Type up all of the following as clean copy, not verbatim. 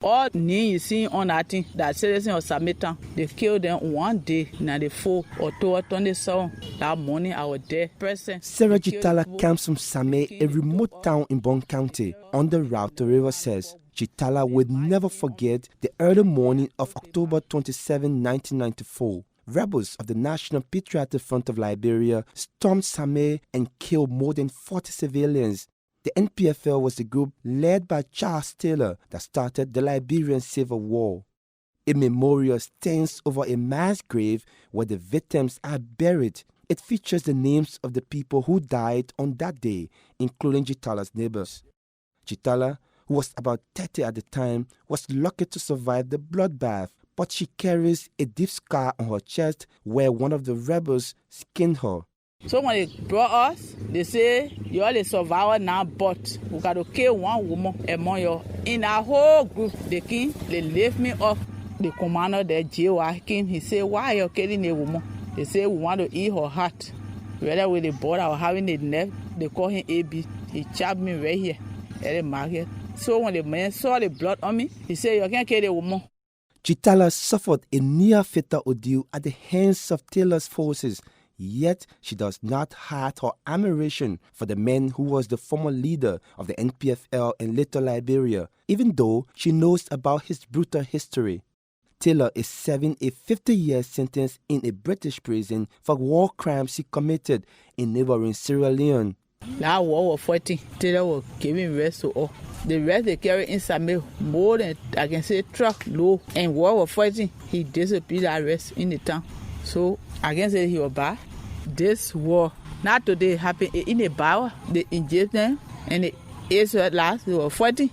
All names you see on that thing, that citizen of Samita, they killed them one day, 94 October 27. That morning I was there present. Sarah Chitala comes from Same, a remote town in Bong County, on the route to River says. Chitala would never forget the early morning of October 27, 1994. Rebels of the National Patriotic Front of Liberia stormed Same and killed more than 40 civilians. The NPFL was the group led by Charles Taylor that started the Liberian Civil War. A memorial stands over a mass grave where the victims are buried. It features the names of the people who died on that day, including Chitala's neighbors. Chitala, who was about 30 at the time, was lucky to survive the bloodbath, but she carries a deep scar on her chest where one of the rebels skinned her. So when they brought us, they say, you're the survivor now, but we got to kill one woman among you. In our whole group, they lift me up. The commander, the jail, came, he said, why are you killing a woman? They say, we want to eat her heart. Whether with the board or having a neck, they call him AB. He chopped me right here at the market. So when the man saw the blood on me, he said, you can't kill the woman. Chitala suffered a near-fatal ordeal at the hands of Taylor's forces. Yet, she does not hide her admiration for the man who was the former leader of the NPFL in Little Liberia, even though she knows about his brutal history. Taylor is serving a 50-year sentence in a British prison for war crimes he committed in neighboring Sierra Leone. That war was fighting. Taylor was giving rest to all. The rest they carry inside me more than, I can say, truck low. And war was fighting. He disappeared that rest in the town. So I can say he was bad. This war, not today, happened in the Bible. They inject them and the Israel last, they were fighting.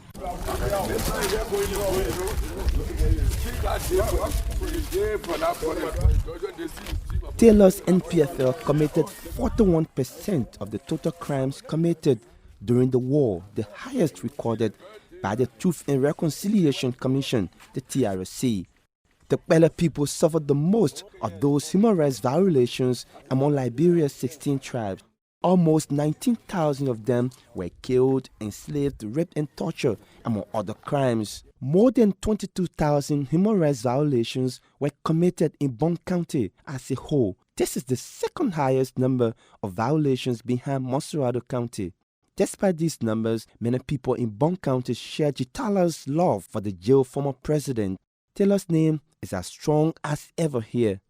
Taylor's NPFL committed 41% of the total crimes committed during the war, the highest recorded by the Truth and Reconciliation Commission, the TRC. The Gbala people suffered the most of those human rights violations among Liberia's 16 tribes. Almost 19,000 of them were killed, enslaved, raped, and tortured, among other crimes. More than 22,000 human rights violations were committed in Bong County as a whole. This is the second highest number of violations behind Monserrado County. Despite these numbers, many people in Bong County share Chitala's love for the jailed former president. Taylor's name is as strong as ever here.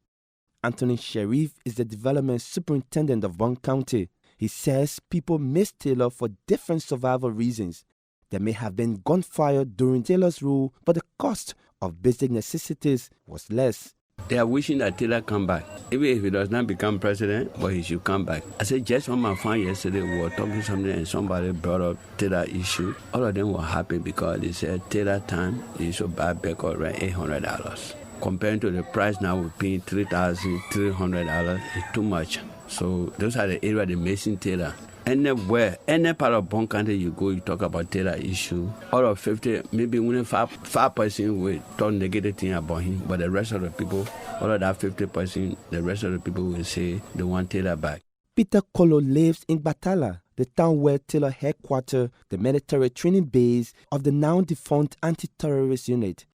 Anthony Sheriff is the development superintendent of Bong County. He says people miss Taylor for different survival reasons. There may have been gunfire during Taylor's rule, but the cost of basic necessities was less. They are wishing that Taylor come back. Even if he does not become president, but he should come back. I said, just on my phone yesterday, we were talking something and somebody brought up Taylor issue. All of them were happy because they said Taylor time is so bad back around $800. Compared to the price now we're paying $3,300, it's too much. So those are the areas they missing Taylor. Anywhere, any part of Bong County you go, you talk about Taylor issue. Out of 50, maybe only 5% will talk negative thing about him, but the rest of the people, out of that 50%, the rest of the people will say they want Taylor back. Peter Kolo lives in Batala, the town where Taylor headquartered the military training base of the now defunct anti-terrorist unit.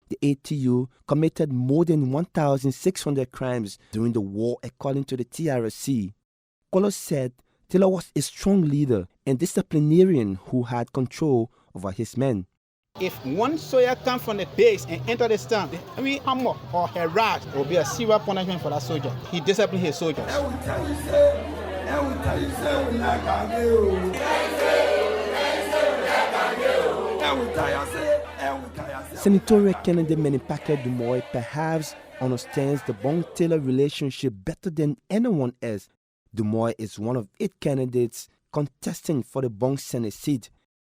The ATU committed more than 1,600 crimes during the war, according to the TRC. Kolo said Taylor was a strong leader and disciplinarian who had control over his men. If one soldier comes from the base and enter the stand, we hammer or harass, there will be a severe punishment for that soldier. He disciplined his soldiers. Senatorial candidate Menipake Dumoy perhaps understands the Bong-Taylor relationship better than anyone else. Dumoy is one of 8 candidates contesting for the Bong Senate seat.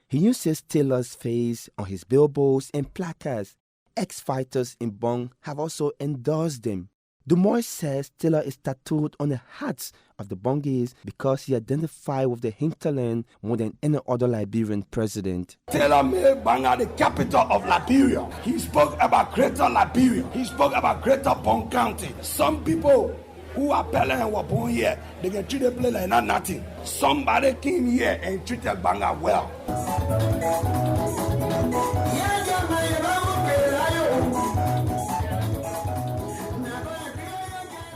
He uses Taylor's face on his billboards and placards. Ex-fighters in Bong have also endorsed him. Dumoy says Taylor is tattooed on the hearts of the Bongese because he identified with the hinterland more than any other Liberian president. Taylor made Gbarnga the capital of Liberia. He spoke about greater Liberia. He spoke about greater Bong County. Some people who are Pele and were born here, they can treat the place like nothing. Somebody came here and treated Gbarnga well.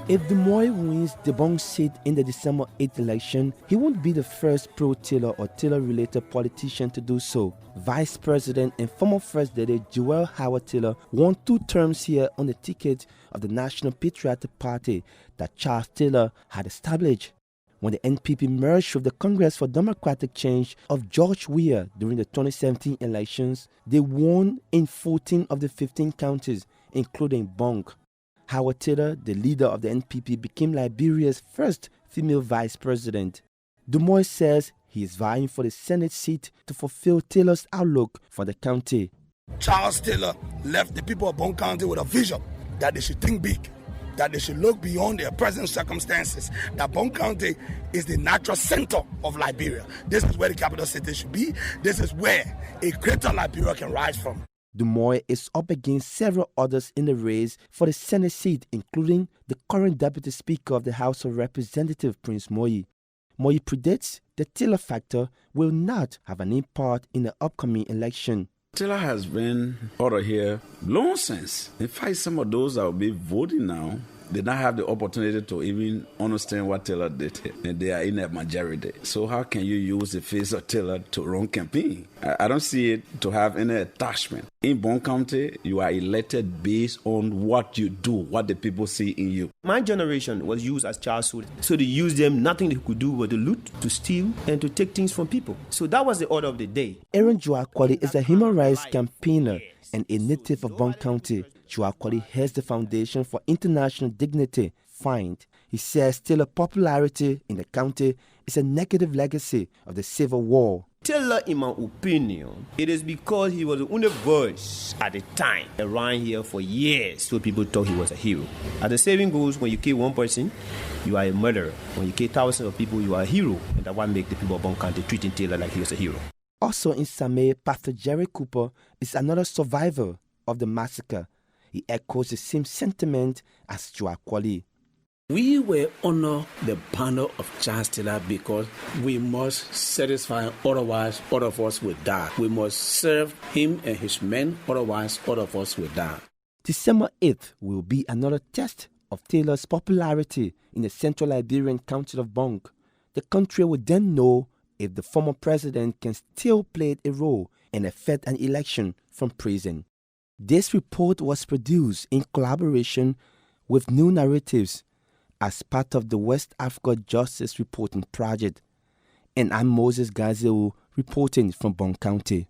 If Dumoy wins the Bong seat in the December 8th election, he won't be the first pro-Taylor or Taylor-related politician to do so. Vice President and former First Lady Joel Howard Taylor won 2 terms here on the ticket of the National Patriotic Party that Charles Taylor had established. When the NPP merged with the Congress for Democratic Change of George Weah during the 2017 elections, they won in 14 of the 15 counties, including Bong. Howard Taylor, the leader of the NPP, became Liberia's first female vice president. Dumoy says he is vying for the Senate seat to fulfill Taylor's outlook for the county. Charles Taylor left the people of Bong County with a vision that they should think big, that they should look beyond their present circumstances, that Bong County is the natural center of Liberia. This is where the capital city should be. This is where a greater Liberia can rise from. Dumoy is up against several others in the race for the Senate seat, including the current Deputy Speaker of the House of Representatives, Prince Moyi. Moyi predicts the Taylor factor will not have an impact in the upcoming election. Taylor has been out of here long since. In fact, some of those that will be voting now did not have the opportunity to even understand what Taylor did, and they are in a majority. So how can you use the face of Taylor to run campaign? I don't see it to have any attachment. In Bong County, you are elected based on what you do, what the people see in you. My generation was used as child soldiers. So they used them, nothing they could do but to loot, to steal, and to take things from people. So that was the order of the day. Aaron Joaquali is a human rights campaigner and a native of Bong County. Joaquali heads the Foundation for International Dignity, FIND. He says Taylor's popularity in the county is a negative legacy of the Civil War. Taylor, in my opinion, it is because he was the only voice at the time around here for years, so people thought he was a hero. As the saying goes, when you kill one person, you are a murderer. When you kill thousands of people, you are a hero. And that one makes the people of Bong County treating Taylor like he was a hero. Also in Samay, Pastor Jerry Cooper is another survivor of the massacre. He echoes the same sentiment as Joaquali. We will honor the banner of Charles Taylor because we must satisfy him, otherwise all of us will die. We must serve him and his men, otherwise all of us will die. December 8th will be another test of Taylor's popularity in the central Liberian county of Bong. The country will then know if the former president can still play a role and affect an election from prison. This report was produced in collaboration with New Narratives as part of the West Africa Justice Reporting Project. And I'm Moses Garzeawu reporting from Bong County.